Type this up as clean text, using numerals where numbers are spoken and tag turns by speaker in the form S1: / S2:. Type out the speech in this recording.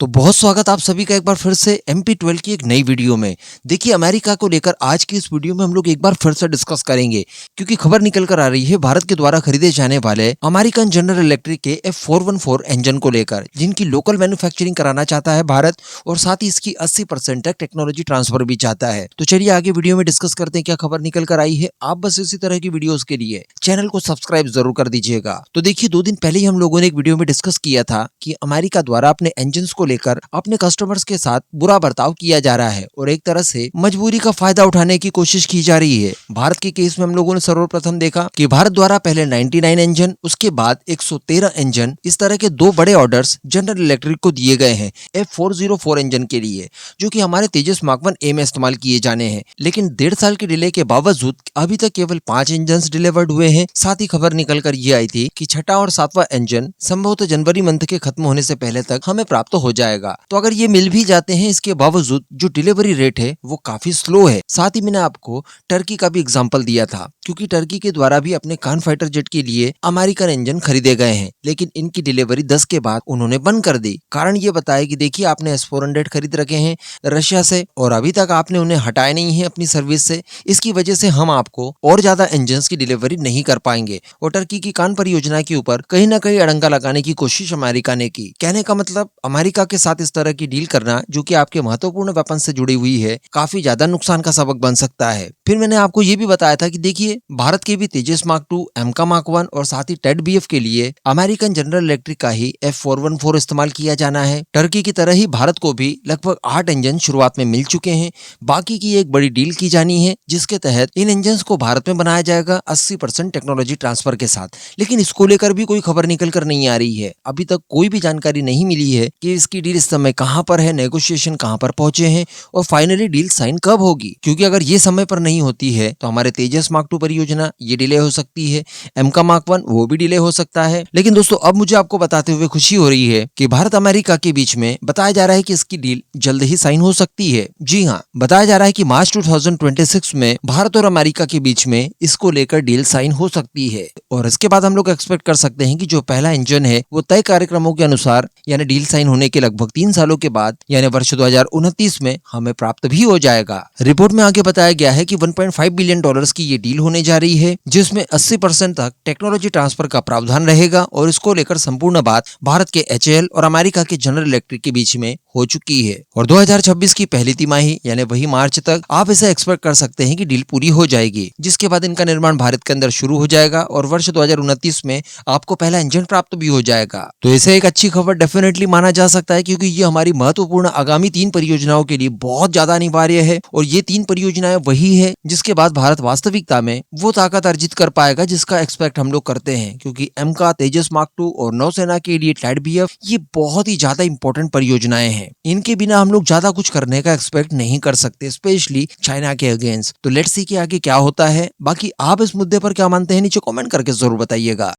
S1: तो बहुत स्वागत आप सभी का एक बार फिर से MP12 की एक नई वीडियो में। देखिए अमेरिका को लेकर आज की इस वीडियो में हम लोग एक बार फिर से डिस्कस करेंगे क्योंकि खबर निकल कर आ रही है भारत के द्वारा खरीदे जाने वाले अमेरिकन जनरल इलेक्ट्रिक के F414 इंजन को लेकर, जिनकी लोकल मैन्युफैक्चरिंग कराना चाहता है भारत और साथ ही इसकी 80% तक टेक्नोलॉजी ट्रांसफर भी चाहता है। तो चलिए आगे वीडियो में डिस्कस करते हैं क्या खबर निकल कर आई है। आप बस इसी तरह की वीडियोस के लिए चैनल को सब्सक्राइब जरूर कर दीजिएगा। तो देखिए 2 दिन पहले ही हम लोगों ने एक वीडियो में डिस्कस किया था कि अमेरिका द्वारा अपने इंजन को लेकर अपने कस्टमर्स के साथ बुरा बर्ताव किया जा रहा है और एक तरह से मजबूरी का फायदा उठाने की कोशिश की जा रही है। भारत के केस में हम लोगों ने सर्वप्रथम देखा कि भारत द्वारा पहले 99 इंजन, उसके बाद 113 इंजन, इस तरह के 2 बड़े ऑर्डर्स जनरल इलेक्ट्रिक को दिए गए हैं F404 इंजन के लिए, जो कि हमारे तेजस मार्क 1A में इस्तेमाल किए जाने हैं। लेकिन 1.5 साल के डिले के बावजूद अभी तक केवल 5 इंजन डिलीवर्ड हुए हैं। साथ ही खबर निकल कर ये आई थी कि 6वां और 7वां इंजन संभवतः जनवरी मंथ के खत्म होने से पहले तक हमें प्राप्त हो जाएगा। तो अगर ये मिल भी जाते हैं, इसके बावजूद जो डिलीवरी रेट है वो काफी स्लो है। साथ ही मैंने आपको टर्की का भी एग्जांपल दिया था, क्योंकि टर्की के द्वारा भी अपने कान फाइटर जेट के लिए अमेरिकन इंजन खरीदे गए हैं, लेकिन इनकी डिलीवरी 10 के बाद उन्होंने बंद कर दी। कारण ये बताया कि देखिए आपने S400 खरीद रखे हैं रशिया से और अभी तक आपने उन्हें हटाए नहीं है अपनी सर्विस से, इसकी वजह से हम आपको और ज्यादा इंजन की डिलीवरी नहीं कर पाएंगे। और टर्की की कान परियोजना के ऊपर कहीं ना कहीं अड़ंगा लगाने की कोशिश अमेरिका ने की। कहने का मतलब अमेरिका के साथ इस तरह की डील करना, जो कि आपके महत्वपूर्ण वेपन से जुड़ी हुई है, काफी ज्यादा नुकसान का सबक बन सकता है। फिर मैंने आपको ये भी बताया था कि देखिए भारत के भी तेजस मार्क 2, एमका मार्क 1 और साथ ही टेड BF के लिए अमेरिकन जनरल इलेक्ट्रिक का ही F414 इस्तेमाल किया जाना है। टर्की की तरह ही भारत को भी लगभग 8 इंजन शुरुआत में मिल चुके हैं। बाकी की एक बड़ी डील की जानी है, जिसके तहत इन इंजन को भारत में बनाया जाएगा 80% टेक्नोलॉजी ट्रांसफर के साथ। लेकिन इसको लेकर भी कोई खबर निकल कर नहीं आ रही है। अभी तक कोई भी जानकारी नहीं मिली है कि इसकी डील इस समय कहां पर है, नेगोशिएशन कहां पर पहुंचे हैं और फाइनली डील साइन कब होगी। क्योंकि अगर ये समय पर नहीं होती है तो हमारे तेजस मार्क 2 परियोजना ये डिले हो सकती है, एमका मार्क 1 वो भी डिले हो सकता है। लेकिन दोस्तों अब मुझे आपको बताते हुए खुशी हो रही है कि भारत अमेरिका के बीच में बताया जा रहा है कि इसकी डील जल्द ही साइन हो सकती है। जी हाँ, बताया जा रहा है कि मार्च 2026 में भारत और अमेरिका के बीच में इसको लेकर डील साइन हो सकती है। और इसके बाद हम लोग एक्सपेक्ट कर सकते हैं कि जो पहला इंजन है वो तय कार्यक्रमों के अनुसार यानी डील साइन होने के लगभग 3 सालों के बाद यानी वर्ष 2029 में हमें प्राप्त भी हो जाएगा। रिपोर्ट में आगे बताया गया है कि 1.5 बिलियन डॉलर्स की ये डील होने जा रही है, जिसमें 80% तक टेक्नोलॉजी ट्रांसफर का प्रावधान रहेगा और इसको लेकर संपूर्ण बात भारत के HAL और अमेरिका के जनरल इलेक्ट्रिक के बीच में हो चुकी है। और 2026 की पहली तिमाही यानी वही मार्च तक आप इसे एक्सपेक्ट कर सकते हैं कि डील पूरी हो जाएगी, जिसके बाद इनका निर्माण भारत के अंदर शुरू हो जाएगा और वर्ष 2029 में आपको पहला इंजन प्राप्त भी हो जाएगा। तो इसे एक अच्छी खबर डेफिनेटली माना जा सकता है, क्योंकि ये हमारी महत्वपूर्ण आगामी 3 परियोजनाओं के लिए बहुत ज्यादा अनिवार्य है। और ये 3 परियोजनाएं वही है जिसके बाद भारत वास्तविकता में वो ताकत अर्जित कर पाएगा जिसका एक्सपेक्ट हम लोग करते हैं। क्योंकि एमका, तेजस मार्क 2 और नौसेना के लिए टेड BF ये बहुत ही ज्यादा इंपॉर्टेंट परियोजनाएं हैं। इनके बिना हम लोग ज्यादा कुछ करने का एक्सपेक्ट नहीं कर सकते, स्पेशली चाइना के अगेंस्ट। तो लेट्स सी कि आगे क्या होता है। बाकी आप इस मुद्दे पर क्या मानते हैं नीचे कमेंट करके जरूर बताइएगा।